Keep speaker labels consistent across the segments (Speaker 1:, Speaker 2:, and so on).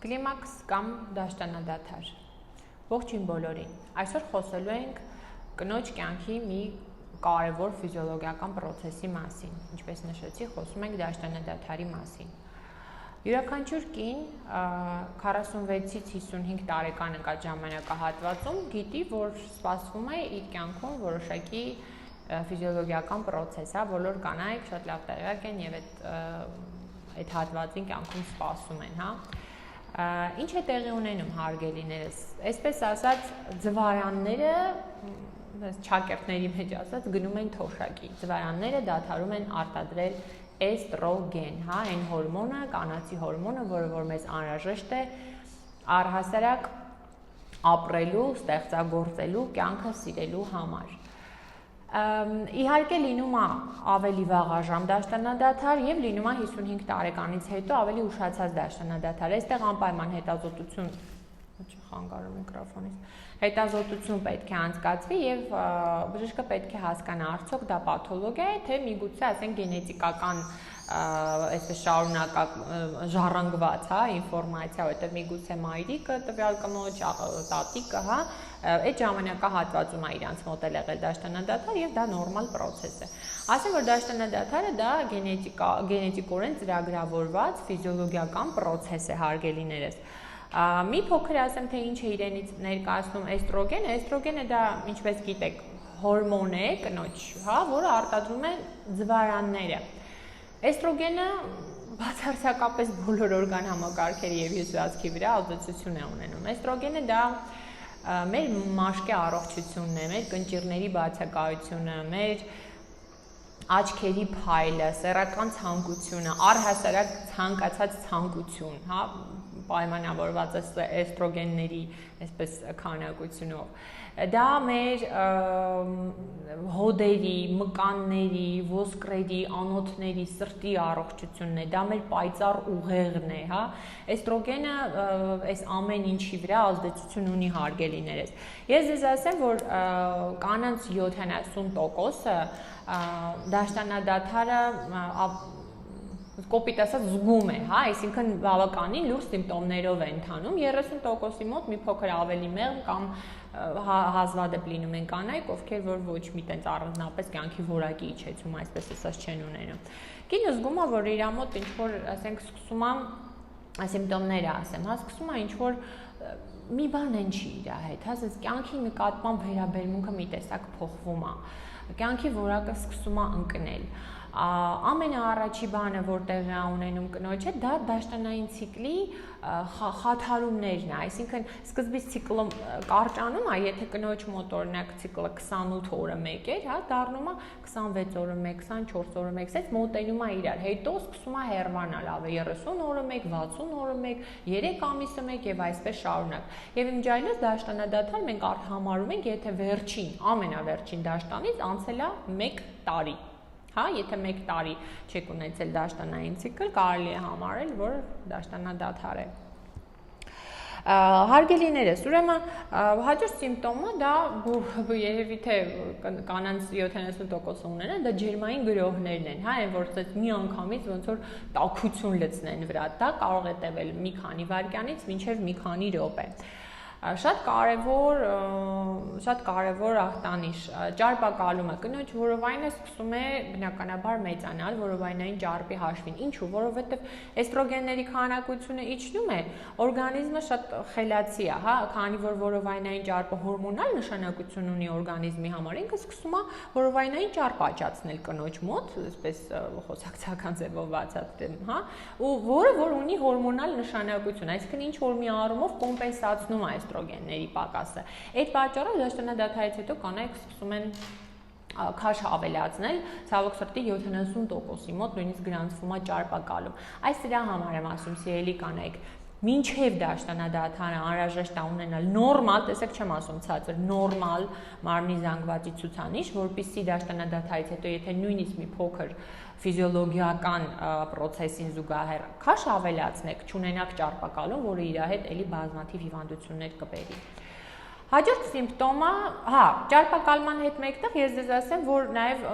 Speaker 1: Կլիմաքս կամ դաշտանադադար։ Ողջույն բոլորին։ Այսօր խոսելու ենք կնոջ կյանքի մի կարևոր ֆիզիոլոգիական process-ի մասին։ Ինչպես նշեցի, խոսում ենք դաշտանադադարի մասին։ Յուրաքանչյուր կին 46-ից 55 տարեկան ընկած ժամանակահատվածում գիտի, որ սպասվում է իր կյանքում որոշակի ֆիզիոլոգիական process, հա, բոլոր կանայք շատ լավ տեղյակ են եւ այդ հատվածին կյանքում սպասում են, հա։ Ինչ է տեղի ունենում, հարգելիներս, այսպես ասած, ձվարանները, չակերտների մեջ ասած, գնում են թոշակի, ձվարանները դադարում են արտադրել էստրոգեն, հա, այն հորմոնը, կանացի հորմոնը, որը որ մեզ անհրաժեշտ է առհասարակ ապրելու, ստեղծագործելու, կյանքը սիրելու համար։ Իհարկե լինում է ավելի վաղաժամ դաշտանադադար եւ լինում է 55 տարեկանից հետո ավելի ուշացած դաշտանադադար։ Այստեղ անպայման հետազոտություն, չխանգարում միկրոֆոնից, հետազոտություն պետք է անցկացվի եւ բժիշկը պետք է հասկանա արդյոք դա պաթոլոգիա է, թե միգուցե ասենք գենետիկական այսպես շարունակակ ժառանգված, հա, ինֆորմացիա, որտեղ միգուցե մայրիկը տվյալ կնոջ, տատիկը, հա, այդ ժամանակահատվածում է իրանց մոտ եղել դաշտանադադար եւ դա նորմալ process է։ Ասեմ, որ դաշտանադադարը դա գենետիկորեն ծրագրավորված ֆիզիոլոգիական process է, հարգելիներս։ Մի փոքր ասեմ, թե ինչ է իրենից ներկայացնում էստրոգենը։ Էստրոգենը դա, ինչպես գիտեք, հորմոն է կնոջ, հա, որը արտադրում է ձվարանները։ Էստրոգենը բացարձակապես բոլոր օրգան համակարգերի եւ հյուսվածքի վրա ազդեցություն է ունենում։ Էստրոգենը դա մեր մաշկի առողջությունն է, մեր կնճիռների բացակայությունը, մեր աչքերի փայլը, սեռական ցանկությունը, առհասարակ ցանկացած ցանկություն, հա, պայմանավորված է էստրոգենների այսպես քանակությունով։ Դա մեր հոդերի, մկանների, ոսկրերի, անոթների, սրտի առողջությունն է, դա մեր պայծառ ուղեղն է, հա։ Էստրոգենը այս ամեն ինչի վրա ազդեցություն ունի, հարգելիներս։ Ես ձեզ ասեմ, որ կանանց 70%-ը դաշտանադադարը կոպիտ ասած զգում է, հա, այսինքն բավականին լուրջ սիմպտոմներով է ընթանում, 30%-ի մոտ մի փոքր ավելի մեղմ կամ հազվադեպ լինում են կանայք, ովքեր որ ոչ մի տենց առանձնապես կյանքի որակի իջեցում, այսպես ասած չեն ունենում։ Կինը զգում է, որ իր մոտ ինչ որ, ասենք, սկսում է սիմպտոմները ասեմ, հա, սկսում է ինչ որ մի բան են չի իր հետ, հա, ասես կյանքի նկատմամբ վերաբերմունքը մի տեսակ փոխվում է, կյանքի որակը սկսում է ընկնել։ Ամենաառաջի բանը, որ տեղի է ունենում կնոջ հետ, դա դաշտանային ցիկլի խաթարումներն է, այսինքն սկզբից ցիկլը կարճանում է, եթե կնոջ մոտ օրինակ ցիկլը 28 օրը 1 էր, հա, դառնում է 26 օրը 1, 24 օրը 1, այսպես մոտենում է իրար, հետո սկսում է հեռվանալ, ավե 30 օրը 1, 60 օրը 1, 3 ամիսը 1 եւ այսպես շարունակ։ Եվ իմջայլոց դաշտանադադար մենք համարում ենք, եթե վերջին, ամենավերջին դաշտանից անցել է 1 տարի։ Հա, եթե 1 տարի չեք ունեցել դաշտանային ցիկլ, կարելի է համարել, որ դաշտանադադար է։ Հարգելիներս, ուրեմն հաջորդ սիմպտոմը դա երևի թե կանանց 70% ունենան, դա ջերմային գրոհներն են, հա, այն որ մի անգամից ոնց որ տաքություն լցնեն վրա, դա կարող է տևել մի քանի վայրկյանից մինչև մի քանի րոպե։ Շատ կարևոր ախտանիշ, ճարպակալումը, կնոջ որովայնը սկսում է բնականաբար մեծանալ որովայնային ճարպի հաշվին, ինչու, որովհետև էստրոգենների քանակությունը իջնում է, օրգանիզմը շատ խելացի է, հա, քանի որ որովայնային ճարպը հորմոնալ նշանակություն ունի օրգանիզմի համար, ինքը սկսում է որովայնային ճարպ աճացնել կնոջ մոտ, այսպես խոսակցական ձևով բացատրեմ, հա, ու որը որ ունի հորմոնալ նշանակություն, այսինքն ինչ որ մի առումով կոմպենսացնում է էստրոգենների պակասը։ Այդ պատճառով դաշտանադադարից հետո կանայք սկսում են քաշ ավելացնել, ցավոք սրտի 70%-ի մոտ նույնիսկ գրանցվում է ճարպակալում։ Այս դրա համար եմ ասում, սիրելի կանայք, մինչև դաշտանադադարը անհրաժեշտ է ունենալ նորմալ, տեսեք չեմ ասում ցածր, նորմալ մարմնի զանգվածի ցուցանիշ, որպեսզի դաշտանադադարից հետո եթե նույնիսկ մի փոքր ֆիզիոլոգիական process-ին զուգահեռ քաշ ավելացնեք, չունենաք ճարպակալում, որը իր հետ էլի բազմաթիվ հիվանդություններ կբերի։ Հաջորդ սիմպտոմը, հա, ճարպակալման հետ մեկտեղ ես ձեզ ասեմ, որ նաև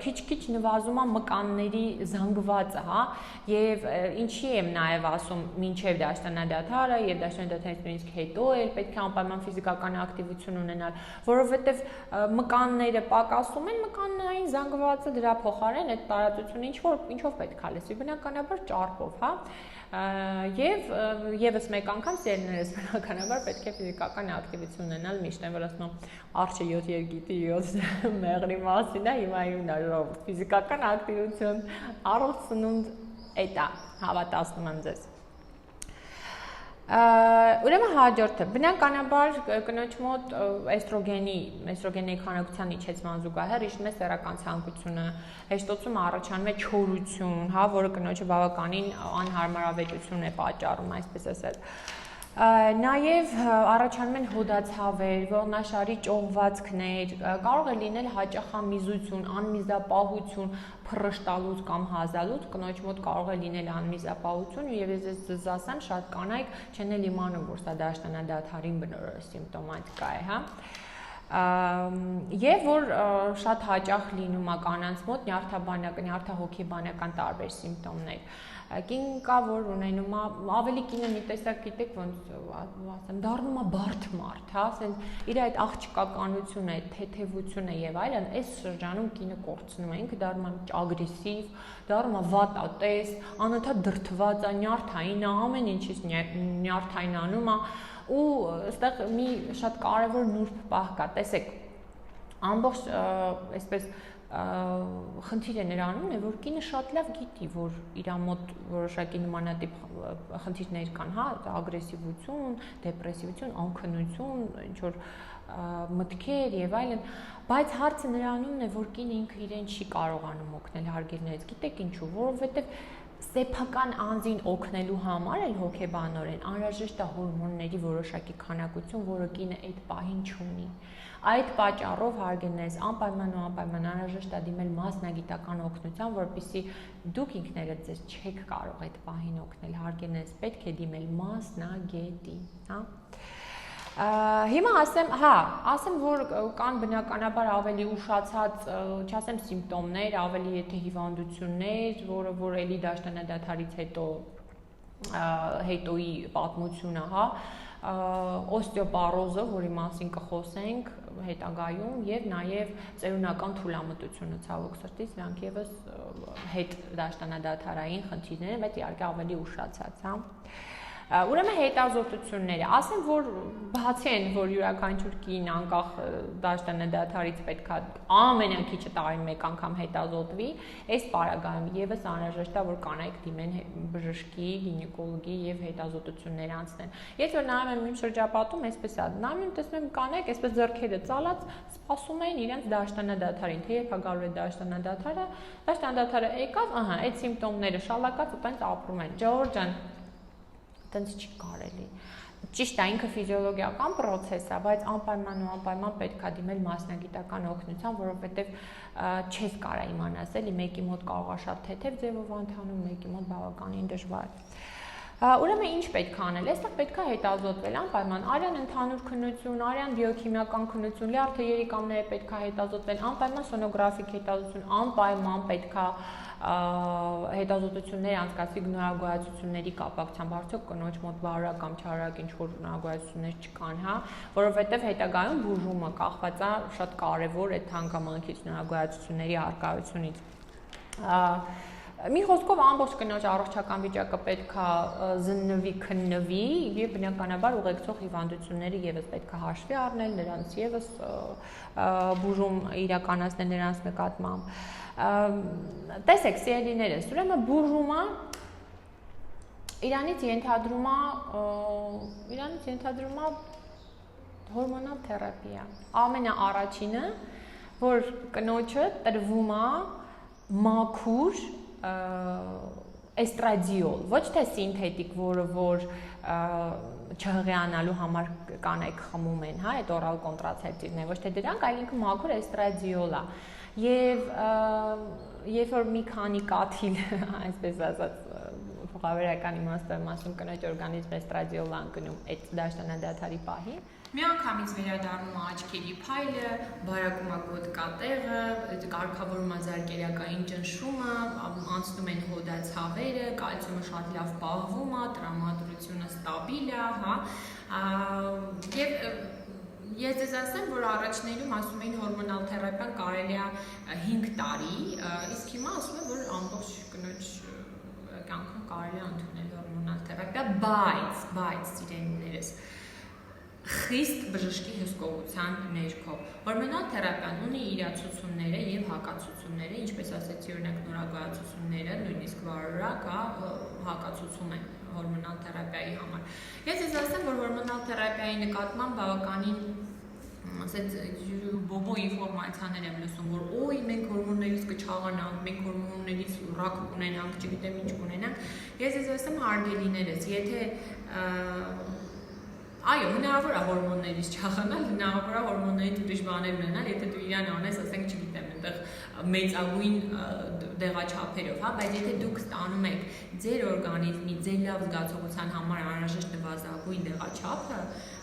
Speaker 1: քիչ-քիչ նվազում է մկանների զանգվածը, հա, եւ ինչի եմ նաև ասում, մինչև դաշտանադադարը եւ դաշտանադադարից նույնիսկ հետո էլ պետք է անպայման ֆիզիկական ակտիվություն ունենալ, որովհետեւ մկանները պակասում են, մկանային զանգվածը դրա փոխարեն այդ տարածությունը ինչով պետք է լսի, բնականաբար ճարպով, հա։ Եվ եւս մեկ անգամ սերներս բնականաբար պետք է ֆիզիկական ակտիվություն ունենալ, միշտ եմ որ ասում արջը 7 երգիտի 7 մեղրի մասին է, հիմա հիմնարով ֆիզիկական ակտիվություն, առողջ սնունդ էտա, հավատացնում եմ ձեզ։ Ուրեմն հաջորդը, բնականաբար կնոջ մոտ էստրոգենի քանակության իջեցման զուգահեռ իջնում է սեռական ցանկությունը, հեշտոցում առաջանում է չորություն, հա, որը կնոջը բավականին անհարմարավետություն է պատճառում, այսպես ասած։ Նաև առաջանում են հոդացավեր, ողնաշարի ճողվածքներ, կարող է լինել հաճախամիզություն, անմիզապահություն, փռշտալուց կամ հազալուց, կնոջ մոտ կարող է լինել անմիզապահություն եւ ես ձեզ ասեմ, շատ կանայք չեն էլ իմանում, որ սա դաշտանադադարին բնորոշ սիմպտոմատիկա է, հա։ Եվ որ շատ հաճախ լինում է կանանց մոտ նյարդահոգեբանական տարբեր սիմպտոմներ։ Կին կա, որ ունենում է ավելի կինը մի տեսակ գիտեք ոնց ասեմ, դառնում է բարդ մարդ, հա, ասենք իր այդ աղջկականությունը, այդ թեթևությունը եւ այլն, այս շրջանում կինը կորցնում է, ինքը դառնում է ագրեսիվ, դառնում է վատատես, անընդհատ դրդված է, նյարդային է, ամեն ինչից նյարդայնանում է ու այստեղ մի շատ կարևոր նուրբ պահ կա, տեսեք, ամբողջ այսպես խնդիրը նրանում է, որ կինը շատ լավ գիտի, որ իր մոտ որոշակի նմանատիպ խնդիրներ կան, հա, ագրեսիվություն, դեպրեսիվություն, անքնություն, ինչ որ մտքեր եւ այլն, բայց հարցը նրանումն է, որ կինը ինքը իրեն չի կարողանում օգնել հարգելներից, գիտեք ինչու, որովհետեւ սեփական անձին օգնելու համար էլ հոգեբանորեն անհրաժեշտ է հորմոնների որոշակի քանակություն, որը կինը այդ պահին չունի։ Այդ պատճառով հարգելներից անպայման ու անպայման անհրաժեշտ է դիմել մասնագիտական օգնության, որպեսզի դուք ինքներդ ձեզ չեք կարող այդ պահին օգնել, հարգելներից պետք է դիմել մասնագետի, հա։ Հիմա ասեմ, որ կան բնականաբար ավելի ուշացած, չասեմ սիմպտոմներ, ավելի եթե հիվանդություններ, որ էլի դաշտանադադարից հետոյի պատմությունը, հա, օստեոպարոզը, որի մասին կխոսենք հետագայում, եւ նաեւ ծերունական թուլամտությունը, ցավոք սրտի, սրանք եւս հետ դաշտանադադարային խնդիրներ են, բայց իհարկե ավելի ուշացած, հա։ Ուրեմն հետազոտությունները, ասեմ, որ բացի այն, որ յուրաքանչյուր կին անկախ դաշտանադադարից պետք է ամենակիչը տարին մեկ անգամ հետազոտվի, այս պարագայում եւս անհրաժեշտ է, որ կանայք դիմեն բժշկի, գինեկոլոգի եւ հետազոտություններ անցնեն։ Ես որ նայում եմ իմ շրջապատում, այսպես է, նայում եմ, տեսնում եմ կանայք այսպես ձեռքերը ծալած սպասում են իրենց դաշտանադադարին, թե երբ գալու է դաշտանադադարը եկավ, ահա, այդ սիմպտոմները շալակած ու տենց ապրում են։ Ջորջ ջան, տենց չի կարելի։ Ճիշտ է, ինքը ֆիզիոլոգիական process է, բայց անպայման ու անպայման պետք է դիմել մասնագիտական օգնության, որովհետև չես կարա իմանաս, էլի մեկի մոտ կարող է շատ թեթև ձևով ընթանում, մեկի մոտ բավականին դժվար։ Ուրեմն ինչ պետք է անել, այստեղ պետք է հետազոտվել անպայման արյան ընդհանուր քննություն, արյան բիոքիմիական քննություն, լյարդը երիկամները պետք է հետազոտվել, անպայման սոնոգրաֆիկ հետազոտություն, անպայման պետք է հետազոտություններ անցկացվի գնորագոյացությունների կապակցությամբ, արդյոք կնոջ մոտ բարոյ կամ չարոյ ինչ-որ գնորագոյացություններ չկան, հա, որովհետև հետագայում բուժումը կախված է շատ կարևոր այդ հանգամանքից գնորագոյացությունների առկայությունից։ Մի խոսքով ամբողջ կնոջ առողջական վիճակը պետք է զննվի, քննվի եւ բնականաբար ուղեկցող հիվանդությունները եւս պետք է հաշվի առնել, նրանց եւս բուժում իրականացնել նրանց նկատմամբ։ Տեսեք, սիրելիներս, ուրեմն բուժումը իրանից ենթադրում է հորմոնալ թերապիա։ Ամենաառաջինը, որ կնոջը տրվում է մաքուր էստրադիոլ, ոչ թե սինթետիկ, որը որ չհղիանալու համար կանայք խմում են, հա, այդ օրալ կոնտրացեպտիվներ, ոչ թե դրանք, այլ ինքը մաքուր էստրադիոլ է։ Եվ երբ որ մի քանի կաթիլ, այսպես ասած, Խաղավերական իմաստով եմ ասում կնոջ օրգանիզմը էստրադիոլ անկնում այդ դաշտանադադարի պահին։
Speaker 2: Միանգամից վերադառնում է աչքերի փայլը, բարակում է գոտկատեղը, կարգավորում է զարկերակային ճնշումը, անցնում են հոդացավերը, կալցիումը շատ լավ պահվում է, տրամադրությունը ստաբիլ է, հա։ Եվ ես ձեզ ասեմ, որ առաջներում ասում էին հորմոնալ թերապիան կարելի է 5 տարի, իսկ հիմա ասում են, որ ամբողջ կնոջ կյանքում կարելի է ընդունել հորմոնալ թերապիա, բայց սիրելիներս խիստ բժշկի հսկողության ներքո։ Հորմոնալ թերապիան ունի իր ցուցումները եւ հակացուցումները, ինչպես ասեցի, օրինակ նորագոյացությունները, նույնիսկ վարորակ, հակացուցում են հորմոնալ թերապիայի համար։ Ես ձեզ ասեմ, որ հորմոնալ թերապիայի նկատմամբ բավականին ասած բոբո ինֆորմացիաներ եմ լսում, որ օй մենք հորմոններից կչաղանանք, մենք հորմոններից ռակ կունենանք, չգիտեմ ինչ կունենանք։ Ես ձեզ ասեմ հարգելիներս, եթե այո, հնարավոր է հորմոններից չաղանալ, հնարավոր է հորմոններից ուրիշ բաներ ունենալ, եթե դու իրան անես, ասենք, չգիտեմ, այնտեղ մեծագույն դեղաչափերով, հա, բայց եթե դուք ստանում եք ձեր օրգանիզմի ձեր լավ զգացողության համար անհրաժեշտ նվազագույն դեղաչափը,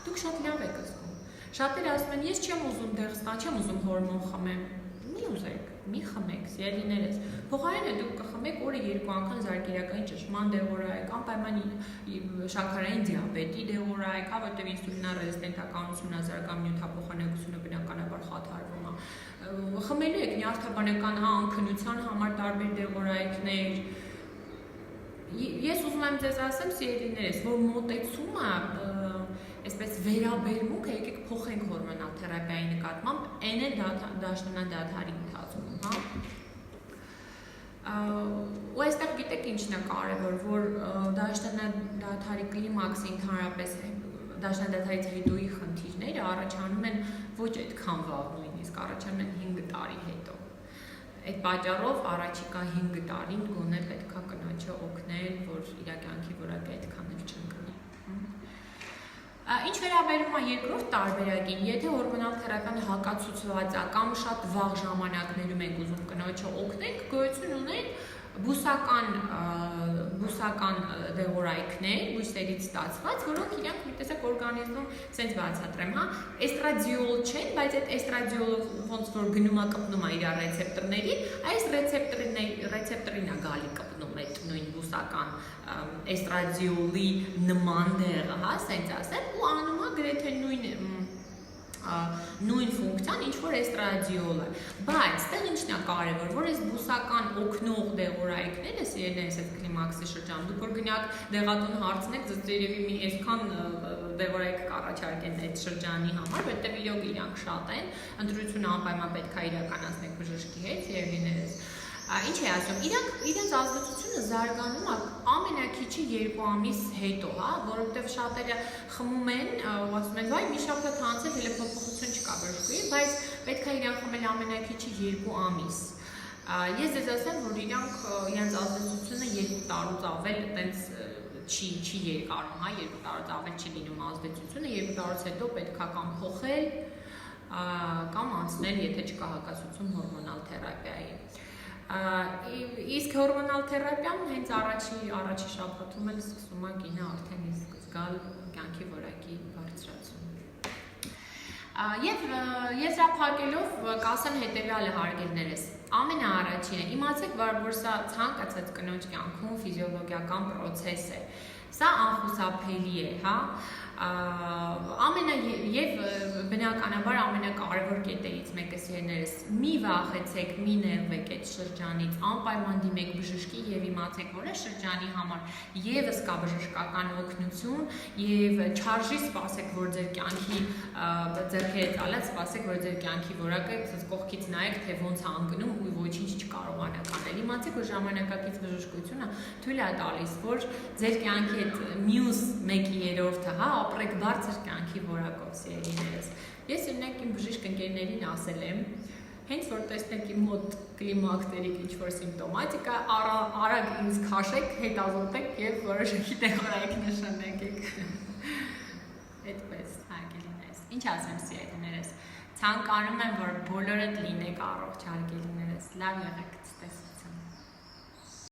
Speaker 2: դուք շատ լավ եք զգում։ Շատերը ասում են, ես չեմ ուզում դեղ ստանալ, չեմ ուզում հորմոն խմեմ։ Մի ուզեք, մի խմեք, սիրելիներս։ Փոխարենը դուք կխմեք օրը 2 անգամ զարկերակային ճնշման դեղորայք, անպայման շաքարային դիաբետի դեղորայք, հա, որտեղ ինսուլինառեզիստենտականությունն ազարգամ նյութափոխանակությունը բնականաբար խաթարվում է։ Խմելու եք նյարդաբանական անքնության համար տարբեր դեղորայքներ։ Ես ուզում եմ ձեզ ասեմ, սիրելիներս, որ մոտեցումը այսպես վերաբերմունքը եկեք փոխենք հորմոնալ թերապիայի նկատմամբ այն է դաշտանադադարի ընթացքում, հա։ Ու այստեղ գիտեք ինչն է կարևոր, որ դաշտանադադարի կլիմաքսի ընդհանրապես դաշտանադադարից հետոյի խնդիրները առաջանում են ոչ այդքան վաղ, նույնիսկ առաջանում են 5 տարի հետո։ Այդ պատճառով առաջիկա 5 տարին գոնե պետքա կնոջը օգնել, որ իր կյանքի որակը այդքան էլ չընկնի։ Ինչ վերաբերում է երկրորդ տարբերակին, եթե հորմոնալ թերապիան հակացուցված է կամ շատ վաղ ժամանակներում եք ուզում կնոջը օգնենք, գոյություն ունեն բուսական դեղորայքներ, բույսերից ստացված, որոնք իրանք մի տեսակ օրգանիզմում սենց բացատրեմ, հա, էստրադիոլ չեն, բայց այդ էստրադիոլը ոնց որ գնում է կպնում է իր ռեցեպտորների, այս ռեցեպտորին է գալի կպնում այդ նույն բուսական էստրադիոլի նման դեղը, հա, սենց ասեմ, ու անում է գրեթե նույն ֆունկցիան, ինչ որ էստրադիոլը, բայց ստեղ ինչն է կարևոր, որ այս բուսական օգնող դեղորայքները, սիրելիներս այդ կլիմաքսի շրջանում, դուք որ գնաք դեղատուն հարցնեք, ձեզ երևի մի այսքան դեղորայք կառաջարկեն այդ շրջանի համար, որտեղ իրոք իրանք շատ են, ընտրությունը անպայման պետք է իրականացնեք բժշկի հետ, սիրելիներս։ Ինչ է ասում, իրենց ազդեցությունը զարգանում է ամենակիչի 2 ամիս հետո, հա, որովհետև շատերը խմում են, ասում են, վայ, մի շաբաթ անցել, հենց փոփոխություն չկա բժշկի, բայց պետք է իրան խմել ամենակիչի 2 ամիս։ Ես ձեզ ասեմ, որ իրենց ազդեցությունը 2 տարուց ավել տենց չի երկարում, հա, 2 տարուց ավել չի լինում ազդեցությունը, 2 տարուց հետո պետք է կամ փոխել, կամ անցնել, եթե չկա հակասություն հորմոնալ թերապիայի։ Իսկ հորմոնալ թերապիան հենց առաջի շաբաթում էլ սկսում է գինը արդեն իսկ զգալ կյանքի որակի բարձրացում։ Եվ եզրափակելով կասեմ հետևյալը հարգելներս, ամենաառաջինը իմացեք, որ սա ցանկացած կնոջ կյանքում ֆիզիոլոգիական պրոցես է, սա անխուսափելի է, հա, եւ բնականաբար ամենակարևոր կետերից մեկը սիրելիներս, մի վախեցեք, մի նեղվեք այդ շրջանից, անպայման դիմեք բժշկի եւ իմացեք, որ այս շրջանի համար եւս կա բժշկական օգնություն եւ չարժի սպասեք, որ ձեր կյանքի ձեռքերը ծալած սպասեք, որ ձեր կյանքի որակը կողքից նայեք, թե ոնց է անկնում ու ոչինչ չկարողանաք անել։ Իմացեք, որ ժամանակակից բժշկությունը թույլ է տալիս, որ ձեր կյանքի այդ մյուս 1/3-ը, հա, ապրեք բարձր կյանքի որակով, սիրելիներս։ Ես օրինակ իմ բժիշկ ընկերներին ասել եմ, հենց որ տեսնեք իմ մոտ կլիմակտերիկ ինչ-որ սիմպտոմատիկա, արագ ինձ քաշեք, հետազոտեք եւ որոշակի դեղորայք նշանակեք։ Այդպես, հարգելիներս։ Ինչ ասեմ, սիրելիներս, ցանկանում եմ, որ բոլորդ լինեք առողջ, հարգելիներս, լավ եղեք, ցտես։